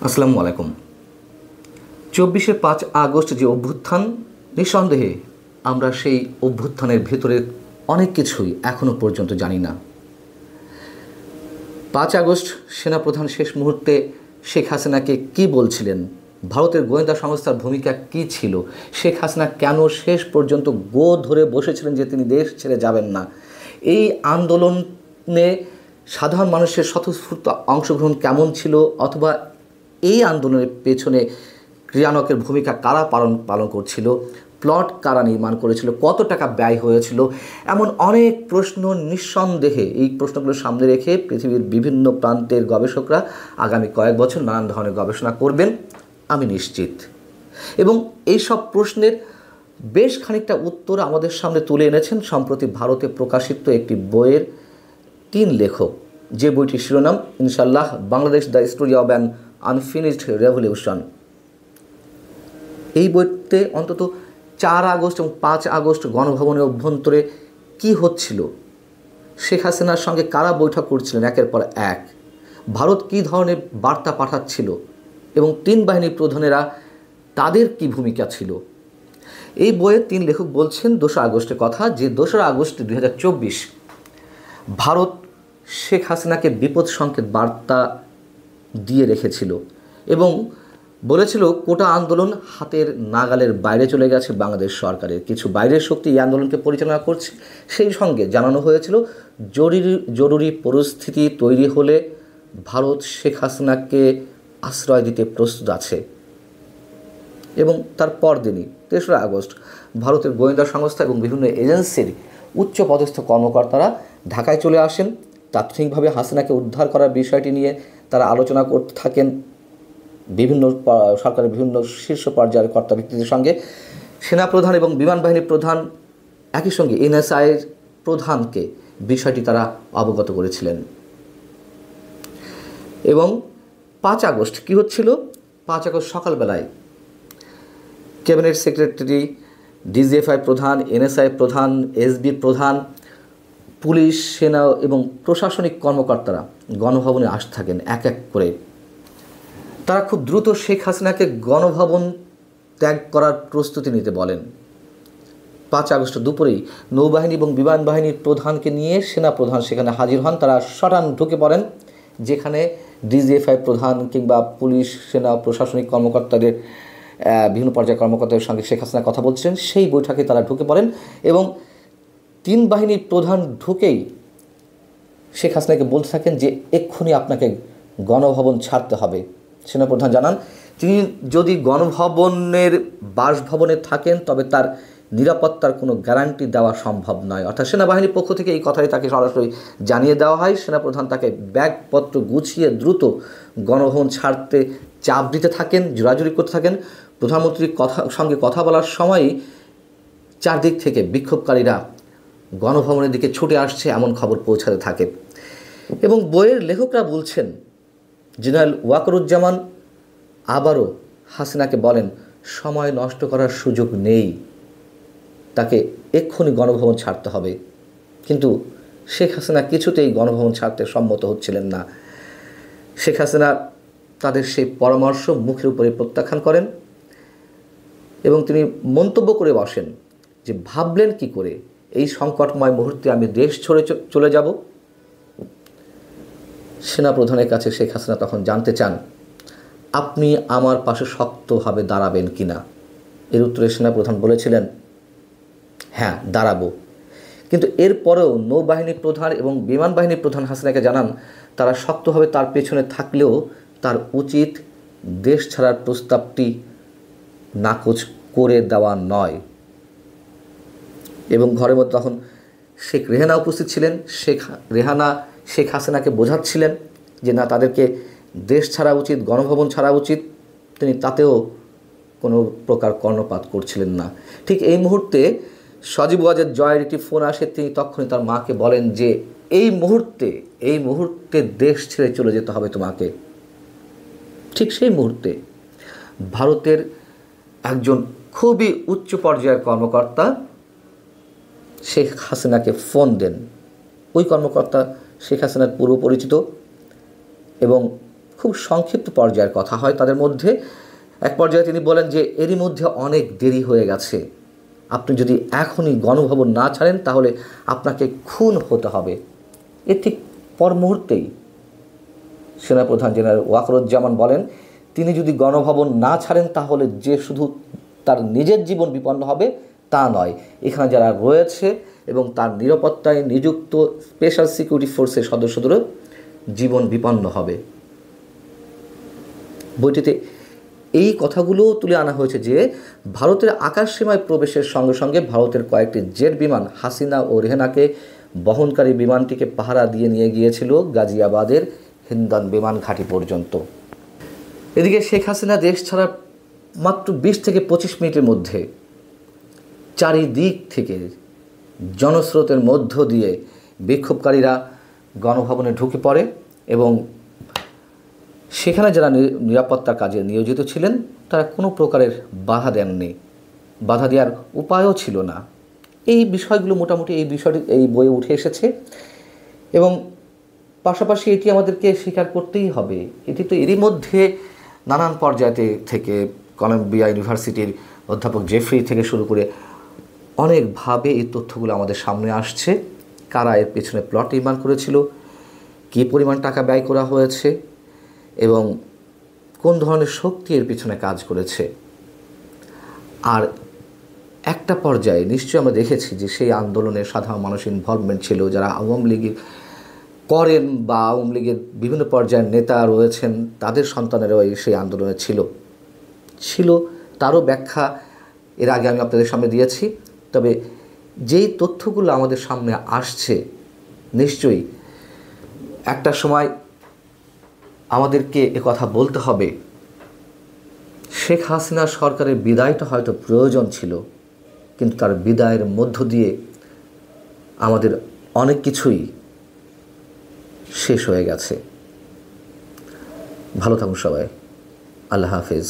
আসসালামু আলাইকুম। ৫ আগস্ট যে অভ্যুত্থান, নিঃসন্দেহে আমরা সেই অভ্যুত্থানের ভেতরে অনেক কিছুই এখনও পর্যন্ত জানি না। ৫ আগস্ট সেনাপ্রধান শেষ মুহূর্তে শেখ হাসিনাকে কি বলছিলেন, ভারতের গোয়েন্দা সংস্থার ভূমিকা কি ছিল, শেখ হাসিনা কেন শেষ পর্যন্ত ধরে বসেছিলেন যে তিনি দেশ ছেড়ে যাবেন না, এই আন্দোলনে সাধারণ মানুষের স্বতঃস্ফূর্ত অংশগ্রহণ কেমন ছিল, অথবা এই আন্দোলনের পেছনে ক্রিয়ানকের ভূমিকা কারা পালন করছিল, প্লট কারা নির্মাণ করেছিল, কত টাকা ব্যয় হয়েছিল, এমন অনেক প্রশ্ন নিঃসন্দেহে এই প্রশ্নগুলো সামনে রেখে পৃথিবীর বিভিন্ন প্রান্তের গবেষকরা আগামী কয়েক বছর নানান ধরনের গবেষণা করবেন আমি নিশ্চিত। এবং এই সব প্রশ্নের বেশ খানিকটা উত্তর আমাদের সামনে তুলে এনেছেন সম্প্রতি ভারতে প্রকাশিত একটি বইয়ের 3 লেখক, যে বইটির শিরোনাম ইনশাল্লাহ Bangladesh the story of an unfinished revolution. এই বইতে অন্তত 4 আগস্ট এবং 5 আগস্ট গণভবনের অভ্যন্তরে কি হচ্ছিল, শেখ হাসিনার সঙ্গে কারা বৈঠক করছিলেন একের পর এক, ভারত কী ধরনের বার্তা পাঠাচ্ছিল এবং 3 বাহিনীর প্রধানেরা তাদের কি ভূমিকা ছিল। এই বইয়ের 3 লেখক বলছেন 2 আগস্টের কথা, যে 2 আগস্ট 2024 ভারত শেখ হাসিনাকে বিপদ সংকেত বার্তা দিয়ে রেখেছিল এবং বলেছিল কোটা আন্দোলন হাতের নাগালের বাইরে চলে গেছে বাংলাদেশ সরকারের, কিছু বাইরের শক্তি এই আন্দোলনকে পরিচালনা করছে। সেই সঙ্গে জানানো হয়েছিল জরুরি পরিস্থিতি তৈরি হলে ভারত শেখ হাসিনাকে আশ্রয় দিতে প্রস্তুত আছে। এবং তার পরদিনই 3 আগস্ট ভারতের গোয়েন্দা সংস্থা এবং বিভিন্ন এজেন্সির উচ্চপদস্থ কর্মকর্তারা ঢাকায় চলে আসেন। তাৎক্ষণিকভাবে হাসিনাকে উদ্ধার করার বিষয়টি নিয়ে তারা আলোচনা করতে থাকেন বিভিন্ন সরকারের বিভিন্ন শীর্ষ পর্যায়ের কর্তা ব্যক্তিদের সঙ্গে। সেনাপ্রধান এবং বিমান বাহিনীর প্রধান, একই সঙ্গে এনএসআইয়ের প্রধানকে বিষয়টি তারা অবগত করেছিলেন। এবং 5 আগস্ট কী হচ্ছিল, 5 আগস্ট সকালবেলায় ক্যাবিনেট সেক্রেটারি, ডিজিএফআই প্রধান, এনএসআই প্রধান, এসবি প্রধান, পুলিশ, সেনা এবং প্রশাসনিক কর্মকর্তারা গণভবনে আসতে থাকেন এক এক করে। তারা খুব দ্রুত শেখ হাসিনাকে গণভবন ত্যাগ করার প্রস্তুতি নিতে বলেন। 5 আগস্ট দুপুরেই নৌবাহিনী এবং বিমান বাহিনীর প্রধানকে নিয়ে সেনাপ্রধান সেখানে হাজির হন। তারা সটান ঢুকে পড়েন যেখানে ডিজিএফআই প্রধান কিংবা পুলিশ, সেনা, প্রশাসনিক কর্মকর্তাদের বিভিন্ন পর্যায়ের কর্মকর্তাদের সঙ্গে শেখ হাসিনা কথা বলছিলেন। সেই বৈঠকে তারা ঢুকে পড়েন এবং 3 বাহিনীর প্রধান ঢুকেই শেখ হাসিনাকে বলতে থাকেন যে এক্ষুনি আপনাকে গণভবন ছাড়তে হবে। সেনাপ্রধান জানান তিনি যদি গণভবনের বাসভবনে থাকেন তবে তার নিরাপত্তার কোনো গ্যারান্টি দেওয়া সম্ভব নয়। অর্থাৎ সেনাবাহিনীর পক্ষ থেকে এই কথাই তাকে সরাসরি জানিয়ে দেওয়া হয়। সেনাপ্রধান তাকে ব্যাগপত্র গুছিয়ে দ্রুত গণভবন ছাড়তে চাপ দিতে থাকেন, জোরাজুরি করতে থাকেন। প্রধানমন্ত্রীর সঙ্গে কথা বলার সময়ই চারদিক থেকে বিক্ষোভকারীরা গণভবনের দিকে ছুটে আসছে এমন খবর পৌঁছাতে থাকে। এবং বইয়ের লেখকরা বলছেন জেনারেল ওয়াকারুজ্জামান আবারও হাসিনাকে বলেন সময় নষ্ট করার সুযোগ নেই, তাকে এক্ষুনি গণভবন ছাড়তে হবে। কিন্তু শেখ হাসিনা কিছুতেই গণভবন ছাড়তে সম্মত হচ্ছিলেন না। শেখ হাসিনা তাদের সেই পরামর্শ মুখের উপরে প্রত্যাখ্যান করেন এবং তিনি মন্তব্য করে বসেন যে ভাবলেন কি করে এই সংকটময় মুহূর্তে আমি দেশ ছেড়ে চলে যাব। সেনাপ্রধানের কাছে শেখ হাসিনা তখন জানতে চান আপনি আমার পাশে শক্তভাবে দাঁড়াবেন কিনা। এর উত্তরে সেনাপ্রধান বলেছিলেন হ্যাঁ দাঁড়াবো। কিন্তু এরপরেও নৌবাহিনীর প্রধান এবং বিমান বাহিনীর প্রধান হাসিনাকে জানান তারা শক্তভাবে তার পেছনে থাকলেও তার উচিত দেশ ছাড়ার প্রস্তাবটি নাকচ করে দেওয়া নয়। এবং ঘরের মধ্যে তখন শেখ রেহানা উপস্থিত ছিলেন। রেহানা শেখ হাসিনাকে বোঝাচ্ছিলেন যে না, তাদেরকে দেশ ছাড়া উচিত, গণভবন ছাড়া উচিত। তিনি তাতেও কোনো প্রকার কর্ণপাত করছিলেন না। ঠিক এই মুহূর্তে সজীব ওয়াজেদ জয়ের একটি ফোন আসে। তিনি তখনই তার মাকে বলেন যে এই মুহূর্তে দেশ ছেড়ে চলে যেতে হবে তোমাকে। ঠিক সেই মুহূর্তে ভারতের একজন খুবই উচ্চ পর্যায়ের কর্মকর্তা শেখ হাসিনাকে ফোন দেন। ওই কর্মকর্তা শেখ হাসিনার পূর্ব পরিচিত এবং খুব সংক্ষিপ্ত পর্যায়ের কথা হয় তাদের মধ্যে। এক পর্যায়ে তিনি বলেন যে এরই মধ্যে অনেক দেরি হয়ে গেছে, আপনি যদি এখনই গণভবন না ছাড়েন তাহলে আপনাকে খুন হতে হবে। এর ঠিক পর মুহূর্তেই সেনাপ্রধান জেনারেল ওয়াকারুজ্জামান বলেন তিনি যদি গণভবন না ছাড়েন তাহলে যে শুধু তার নিজের জীবন বিপন্ন হবে তা নয়, এখানে যারা রয়েছে এবং তার নিরাপত্তায় নিযুক্ত স্পেশাল সিকিউরিটি ফোর্সের সদস্যদেরও জীবন বিপন্ন হবে। বইটিতে এই কথাগুলো তুলে আনা হয়েছে যে ভারতের আকাশসীমায় প্রবেশের সঙ্গে সঙ্গে ভারতের কয়েকটি জেট বিমান হাসিনা ও রেহেনাকে বহনকারী বিমানটিকে পাহারা দিয়ে নিয়ে গিয়েছিল গাজিয়াবাদের হিন্দান বিমান ঘাঁটি পর্যন্ত। এদিকে শেখ হাসিনা দেশ ছাড়ার মাত্র 20 থেকে 25 মিনিটের মধ্যে চারিদিক থেকে জনস্রোতের মধ্য দিয়ে বিক্ষোভকারীরা গণভবনে ঢুকে পড়ে এবং সেখানে যারা নিরাপত্তার কাজে নিয়োজিত ছিলেন তারা কোনো প্রকারের বাধা দেননি, বাধা দেওয়ার উপায়ও ছিল না। এই বিষয়গুলো মোটামুটি এই বইয়ে উঠে এসেছে এবং পাশাপাশি এটি আমাদেরকে স্বীকার করতেই হবে, এটি তো এরই মধ্যে নানান পর্যায়ে থেকে কলম্বিয়া ইউনিভার্সিটির অধ্যাপক জেফ্রি থেকে শুরু করে অনেকভাবে এই তথ্যগুলো আমাদের সামনে আসছে। কারা এর পেছনে প্লট নির্মাণ করেছিল, কী পরিমাণ টাকা ব্যয় করা হয়েছে এবং কোন ধরনের শক্তি এর পিছনে কাজ করেছে। আর একটা পর্যায়ে নিশ্চয়ই আমরা দেখেছি যে সেই আন্দোলনে সাধারণ মানুষের ইনভলভমেন্ট ছিল, যারা আওয়ামী লীগের করেন বা আওয়ামী লীগের বিভিন্ন পর্যায়ের নেতা রয়েছেন তাদের সন্তানেরাও সেই আন্দোলনে ছিল। তারও ব্যাখ্যা এর আগে আমি আপনাদের সামনে দিয়েছি। তবে যেই তথ্যগুলো আমাদের সামনে আসছে নিশ্চয়ই একটা সময় আমাদেরকে কথা বলতে হবে, শেখ হাসিনা সরকারের বিদায়টা হয়তো প্রয়োজন ছিল, কিন্তু তার বিদায়ের মধ্য দিয়ে আমাদের অনেক কিছুই শেষ হয়ে গেছে। ভালো থাকুন সবাই, আল্লাহ হাফেজ।